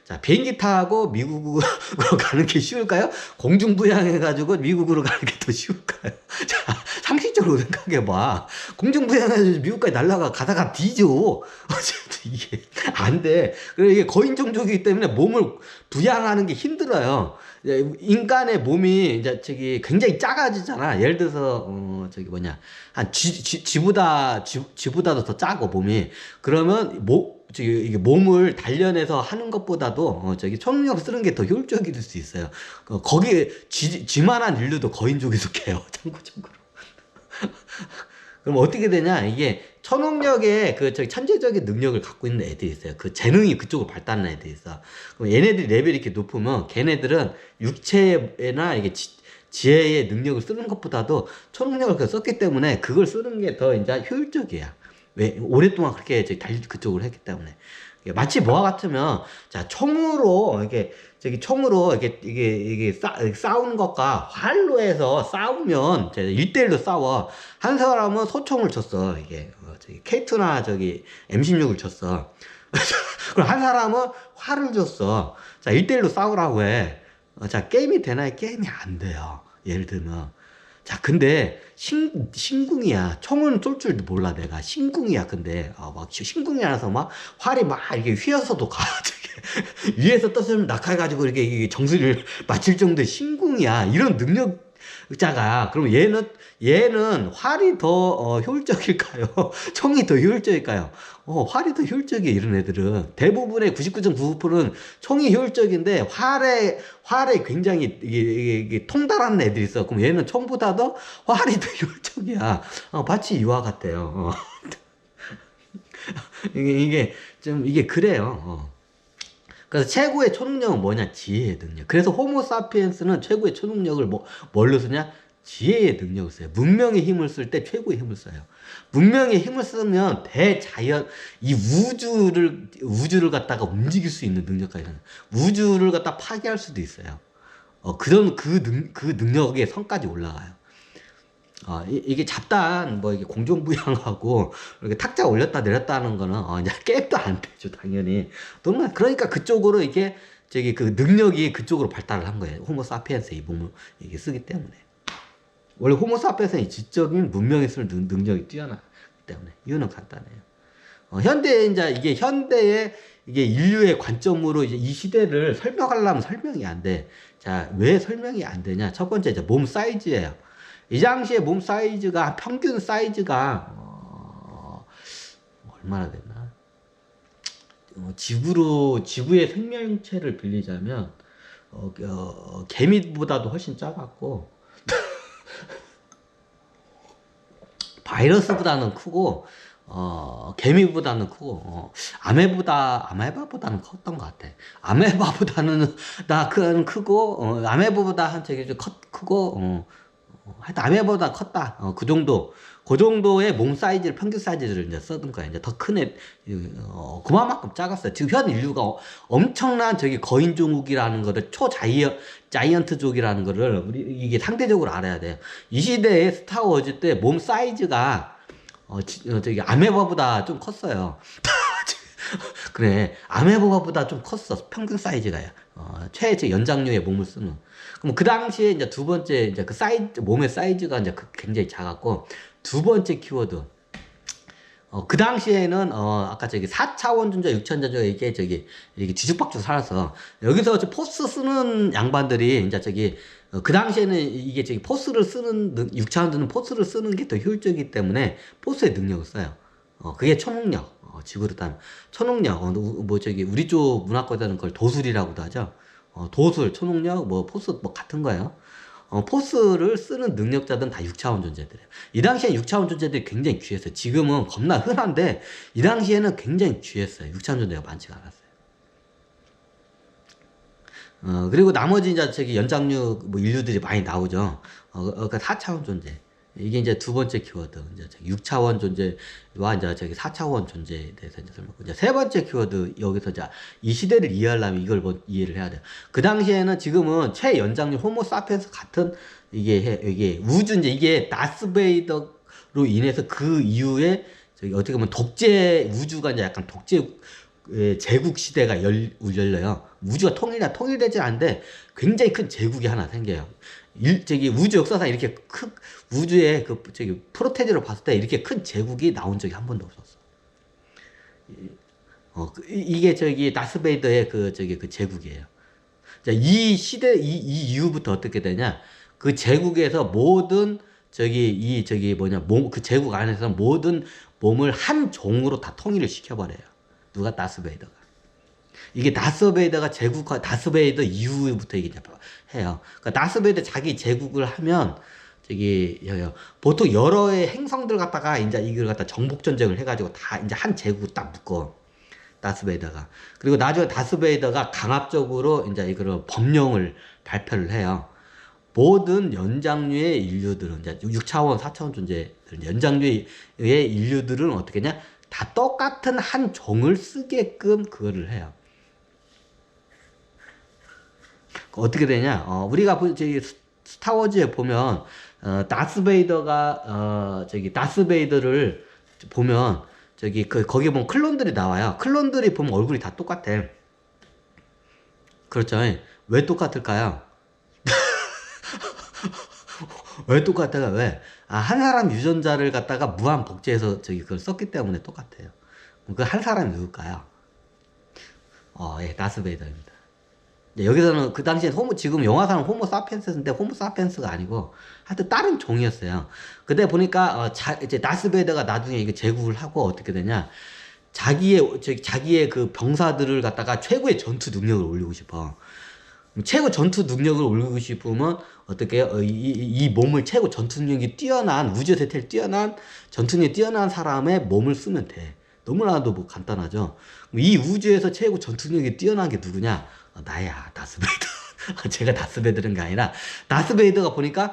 자, 비행기 타고 미국으로 가는 게 쉬울까요? 공중부양해가지고 미국으로 가는 게 더 쉬울까요? 자, 상식적으로 생각해봐. 공중부양해가지고 미국까지 날아가 가다가 뒤져. 어쨌든 이게 안 돼. 그리고 이게 거인 종족이기 때문에 몸을 부양하는 게 힘들어요. 인간의 몸이 이제 저기 굉장히 작아지잖아. 예를 들어서 저기 뭐냐 한 쥐보다도 더 작고 몸이. 그러면 저기 이게 몸을 단련해서 하는 것보다도 저기 초능력 쓰는 게 더 효율적일 수 있어요. 거기에 쥐만한 인류도 거인족에 속해요. 참고적으로. 그럼 어떻게 되냐? 이게 초능력의 그 저기 천재적인 능력을 갖고 있는 애들이 있어요. 그 재능이 그쪽으로 발달하는 애들이 있어. 그럼 얘네들이 레벨이 이렇게 높으면 걔네들은 육체나 이게 지혜의 능력을 쓰는 것보다도 초능력을 썼기 때문에 그걸 쓰는 게 더 이제 효율적이야. 왜? 오랫동안 그렇게 그쪽으로 했기 때문에. 마치 뭐와 같으면, 자, 총으로, 이게 싸우는 것과 활로 해서 싸우면, 1대1로 싸워. 한 사람은 소총을 쳤어. K2나 M16을 쳤어. 그럼 한 사람은 활을 줬어. 자, 1대1로 싸우라고 해. 자, 게임이 되나요? 게임이 안 돼요. 예를 들면. 자, 근데, 신궁이야. 총은 쏠 줄도 몰라, 내가. 신궁이야, 근데. 막, 신궁이라서 막, 활이 막, 이렇게 휘어서도 가. 위에서 떴으면 낙하해가지고, 이렇게 정수리를 맞출 정도의 신궁이야. 이런 능력자가. 그럼 얘는 활이 더, 효율적일까요? 총이 더 효율적일까요? 활이 더 효율적이에요, 이런 애들은. 대부분의 99.99%는 총이 효율적인데, 활에 굉장히, 이게 통달하는 애들이 있어. 그럼 얘는 총보다도 활이 더 효율적이야. 마치 이와 같아요. 이게 그래요. 그래서 최고의 초능력은 뭐냐? 지혜의 능력. 그래서 호모 사피엔스는 최고의 초능력을 뭘로 쓰냐? 지혜의 능력을 써요. 문명의 힘을 쓸 때 최고의 힘을 써요. 문명의 힘을 쓰면 이 우주를 갖다가 움직일 수 있는 능력까지 있어요. 우주를 갖다 파괴할 수도 있어요. 그 능력의 선까지 올라가요. 이게 잡다한, 이게 공중부양하고, 이렇게 탁자 올렸다 내렸다 하는 거는, 이제 게임도 안 되죠, 당연히. 그러니까 그쪽으로 그 능력이 그쪽으로 발달을 한 거예요. 호모사피엔스의 이 몸을 이게 쓰기 때문에. 원래 호모사피엔스는 지적인 문명에 쓸 능력이 뛰어나기 때문에. 이유는 간단해요. 현대의 인류의 관점으로 이 시대를 설명하려면 설명이 안 돼. 자, 왜 설명이 안 되냐? 첫 번째, 몸 사이즈예요. 이 당시에 몸 사이즈가, 평균 사이즈가, 얼마나 됐나? 지구의 생명체를 빌리자면, 개미보다도 훨씬 작았고, 바이러스보다는 크고, 개미보다는 크고, 아메바보다는 컸던 것 같아. 아메바보다는 크고, 아메바보다 크고, 하여튼 아메바보다 컸다. 그 정도의 몸 사이즈를, 평균 사이즈를 이제 쓰던 거야. 이제 더 큰 그만큼 작았어요. 지금 현 인류가 엄청난 거인종국이라는 거를 자이언트족이라는 거를 이게 상대적으로 알아야 돼요. 이 시대에 스타워즈 때 몸 사이즈가 아메바보다 좀 컸어요. 그래, 아메바보다 좀 컸어. 평균 사이즈가요. 최대 연장류의 몸을 쓰는. 그럼 그 당시에 이제 두 번째, 몸의 사이즈가 굉장히 작았고, 두 번째 키워드. 그 당시에는, 아까 4차원 존재, 6차원 존재, 이게 뒤죽박죽 살아서, 여기서 포스 쓰는 양반들이, 그 당시에는 포스를 쓰는, 6차원들은 포스를 쓰는 게 더 효율적이기 때문에, 포스의 능력을 써요. 그게 초능력. 지구로 따면. 초능력, 우리 쪽 문화권에서는 그걸 도술이라고도 하죠. 도술, 초능력, 포스, 같은 거예요. 포스를 쓰는 능력자들은 다 6차원 존재들이에요. 이 당시엔 6차원 존재들이 굉장히 귀했어요. 지금은 겁나 흔한데, 이 당시에는 굉장히 귀했어요. 6차원 존재가 많지가 않았어요. 그리고 나머지 연장류, 인류들이 많이 나오죠. 그러니까 4차원 존재. 이게 이제 두 번째 키워드. 이제 6차원 존재와 이제 4차원 존재에 대해서 이제 설명. 이제 세 번째 키워드, 여기서 이 시대를 이해하려면 이걸 이해를 해야 돼요. 그 당시에는 지금은 최연장류 호모 사피엔스 같은 이게 우주, 이게 다스베이더로 인해서 그 이후에 어떻게 보면 우주가 이제 약간 독재 제국 시대가 열려요. 우주가 통일되지 않는데 굉장히 큰 제국이 하나 생겨요. 저기 우주 역사상 이렇게 우주의 저기 프로테지로 봤을 때 이렇게 큰 제국이 나온 적이 한 번도 없었어. 이게 저기 다스베이더의 저기 그 제국이에요. 자, 이 시대, 이 이후부터 어떻게 되냐? 그 제국에서 모든 저기 뭐냐, 그 제국 안에서 모든 몸을 한 종으로 다 통일을 시켜버려요. 누가? 다스베이더가. 이게 다스베이더가 다스베이더 이후부터 이게 해요. 그러니까 다스베이더 자기 제국을 하면 저기 보통 여러의 행성들 갖다가 이제 이걸 갖다 정복 전쟁을 해가지고 다 이제 한 제국을 딱 묶어. 다스베이더가. 그리고 나중에 다스베이더가 강압적으로 이제 이거를 법령을 발표를 해요. 모든 연장류의 인류들은 이제 6차원, 4차원 존재 연장류의 인류들은 어떻게 했냐? 다 똑같은 한 종을 쓰게끔 그거를 해요. 어떻게 되냐? 우리가 저기 스타워즈에 보면 다스베이더가 저기 다스베이더를 보면 저기 거기 보면 클론들이 나와요. 클론들이 보면 얼굴이 다 똑같아. 그렇죠? 왜 똑같을까요? 왜 똑같아요? 왜? 한 사람 유전자를 갖다가 무한 복제해서 저기 그걸 썼기 때문에 똑같아요. 그 한 사람이 누굴까요? 예, 다스베이더입니다. 여기서는 그 당시에 지금 영화상은 호모 사피엔스인데 호모 사피엔스가 아니고 하여튼 다른 종이었어요. 근데 보니까 이제 다스베이더가 나중에 이게 제국을 하고 어떻게 되냐? 자기의 그 병사들을 갖다가 최고의 전투 능력을 올리고 싶어. 최고 전투 능력을 올리고 싶으면 어떻게 해요? 이 몸을 최고 전투 능력이 뛰어난 우주에서 제일 뛰어난 전투 능력이 뛰어난 사람의 몸을 쓰면 돼. 너무나도 뭐 간단하죠. 이 우주에서 최고 전투 능력이 뛰어난 게 누구냐? 나야, 다스베이더. 제가 다스베이더는 게 아니라 다스베이더가 보니까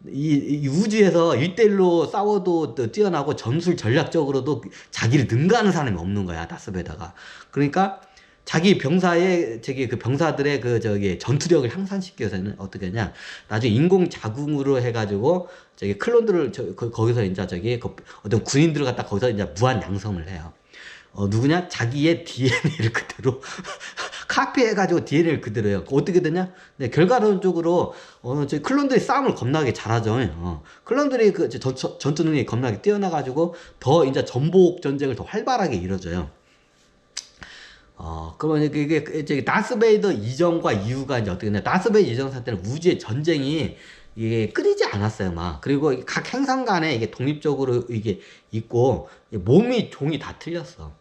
이 우주에서 1대1로 싸워도 뛰어나고 전술 전략적으로도 자기를 능가하는 사람이 없는 거야, 다스베이더가. 그러니까 자기 병사의 그 병사들의 저기 전투력을 향상시키기 위해서는 어떻게 하냐? 나중에 인공 자궁으로 해가지고 저기 클론들을 거기서 이제 저기 어떤 군인들을 갖다 거기서 이제 무한 양성을 해요. 누구냐? 자기의 DNA를 그대로 카피해가지고 DNA를 그대로 해요. 어떻게 되냐? 네, 결과론적으로 저 클론들이 싸움을 겁나게 잘하죠. 클론들이 전투 능력이 겁나게 뛰어나가지고 더 이제 전복 전쟁을 더 활발하게 이루어져요. 그러면 이게 저기 다스베이더 이전과 이후가 이제 어떻게 되냐? 다스베이더 이전 상태는 우주의 전쟁이 이게 끊이지 않았어요, 막. 그리고 각 행성 간에 이게 독립적으로 이게 있고 종이 다 틀렸어.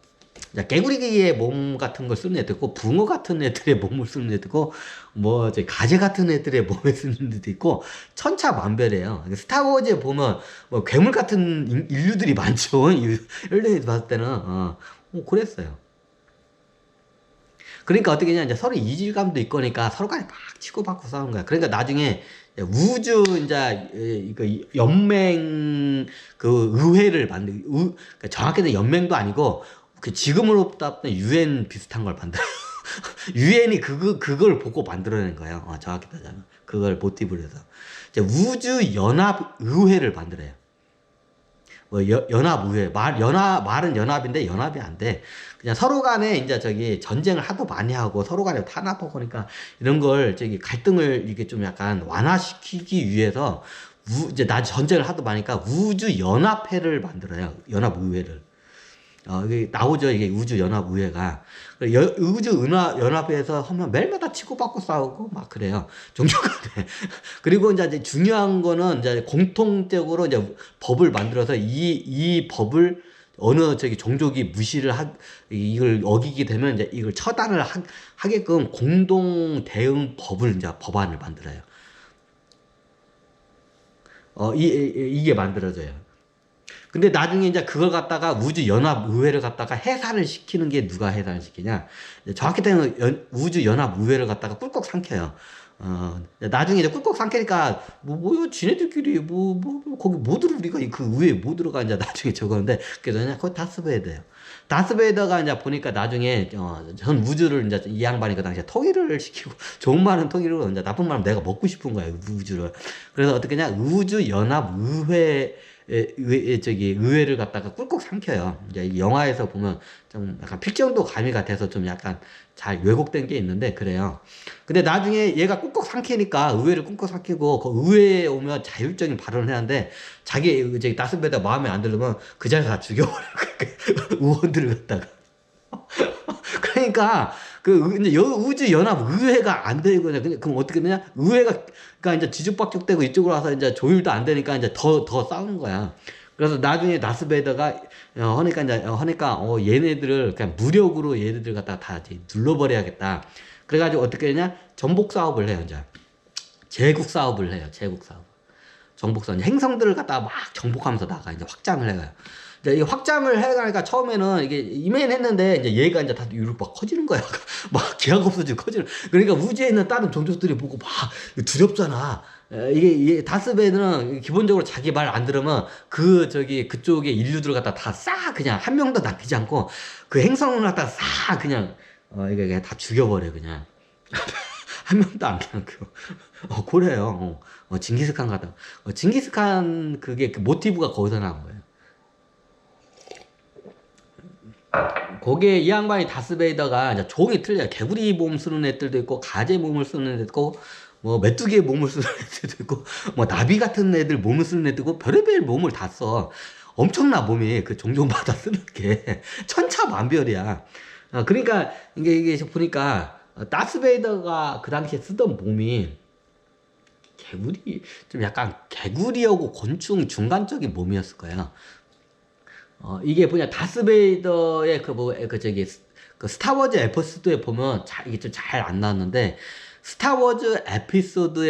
개구리의 몸 같은 걸 쓰는 애도 있고 붕어 같은 애들의 몸을 쓰는 애도 있고 뭐 가재 같은 애들의 몸을 쓰는 애도 있고 천차만별이에요. 스타워즈에 보면 뭐 괴물 같은 인류들이 많죠. 일련에서 봤을 때는 그랬어요. 그러니까 어떻게 냐 이제 서로 이질감도 있고 그러니까 서로 간에 막 치고받고 싸우는 거야. 그러니까 나중에 우주 이제 이거 연맹 그 의회를 그러니까 정확히는 연맹도 아니고 그 지금으로 따지면 UN 비슷한 걸 만들어. UN이 그걸 보고 만들어낸 거예요. 정확히 따지면 그걸 모티브로 해서 이제 우주 연합 의회를 만들어요. 뭐 연합의회 말은 연합인데 연합이 안 돼. 그냥 서로 간에 이제 저기 전쟁을 하도 많이 하고 서로 간에 탄압하고 그러니까 이런 걸 저기 갈등을 이게 좀 약간 완화시키기 위해서 이제 전쟁을 하도 많으니까 우주 연합회를 만들어요. 연합의회를. 이게 나오죠. 이게 우주연합의회가. 우주연합회에서 하면 매일마다 치고받고 싸우고 막 그래요. 종교간에. 그리고 이제 중요한 거는 이제 공통적으로 이제 법을 만들어서 이 법을 어느 종족이 무시를 이걸 어기게 되면 이제 이걸 처단을 하게끔 공동 대응 이제 법안을 만들어요. 이게 만들어져요. 근데 나중에 이제 그걸 갖다가 우주연합의회를 갖다가 해산을 시키는 게 누가 해산을 시키냐? 정확히 때는 우주연합의회를 갖다가 꿀꺽 삼켜요. 나중에 이제 꿀꺽 삼키니까 뭐요? 지네들끼리 거기 우리가 그 의회에 못 들어가 이제 나중에 적었는데 그래서 그냥 거기 다스베이더예요. 다스베이더가 이제 보니까 나중에 전 우주를 이제 이 양반이 그 당시에 통일을 시키고 좋은 말은 통일을 이제 나쁜 말은 내가 먹고 싶은 거야 우주를. 그래서 어떻게 냐 우주연합의회 저기 의회를 갖다가 꿀꺽 삼켜요. 이제 이 영화에서 보면 좀 약간 필정도 가미가 돼서 좀 약간 잘 왜곡된 게 있는데 그래요. 근데 나중에 얘가 꿀꺽 삼키니까 의회를 꿀꺽 삼키고 그 의회에 오면 자율적인 발언을 해야 하는데 자기 저기 다스베이더 마음에 안 들으면 그 자리에서 다 죽여버려요. 의원들을 갖다가. 그러니까 이제 우주 연합 의회가 안 되고 그럼 어떻게 되냐? 의회가 그러니까 이제 뒤죽박죽되고 이쪽으로 와서 이제 조율도 안 되니까 이제 더 싸우는 거야. 그래서 나중에 다스베이더가 하니까 이제 하니까 얘네들을 그냥 무력으로 얘네들 갖다가 다 이제 눌러버려야겠다. 그래가지고 어떻게 되냐? 전복 사업을 해요. 이제 제국 사업을 해요. 제국 사업. 정복선 행성들을 갖다가 막 정복하면서 나가 이제 확장을 해가요. 이제 이 확장을 해가니까 처음에는 이게 이맨했는데 이제 얘가 이제 다 이렇게 막 커지는 거야. 막 기약 없어지고 커지는. 그러니까 우주에 있는 다른 종족들이 보고 막 두렵잖아. 이게 다스베이드는 기본적으로 자기 말 안 들으면 그쪽에 인류들 갖다 다 싹 그냥 한 명도 남기지 않고 그 행성을 갖다가 싹 그냥 이게 그냥 다 죽여버려 그냥. 한 명도 안 남겨. 그래요. 징기스칸 같다. 징기스칸 그게 그 모티브가 거기서 나온 거예요. 거기에 이 양반이 다스베이더가 이제 종이 틀려요. 개구리 몸 쓰는 애들도 있고 가재 몸을 쓰는 애도 있고 뭐 메뚜기의 몸을 쓰는 애들도 있고 뭐 나비 같은 애들 몸을 쓰는 애도 있고 별의별 몸을 다 써. 엄청나 몸이 그 종종마다 쓰는 게 천차만별이야. 그러니까 이게 보니까 다스베이더가 그 당시에 쓰던 몸이 좀 약간 개구리하고 곤충 중간적인 몸이었을 거예요. 이게 뭐냐, 다스베이더의 그 스타워즈 에피소드에 보면 이게 좀 잘 안 나왔는데, 스타워즈 에피소드에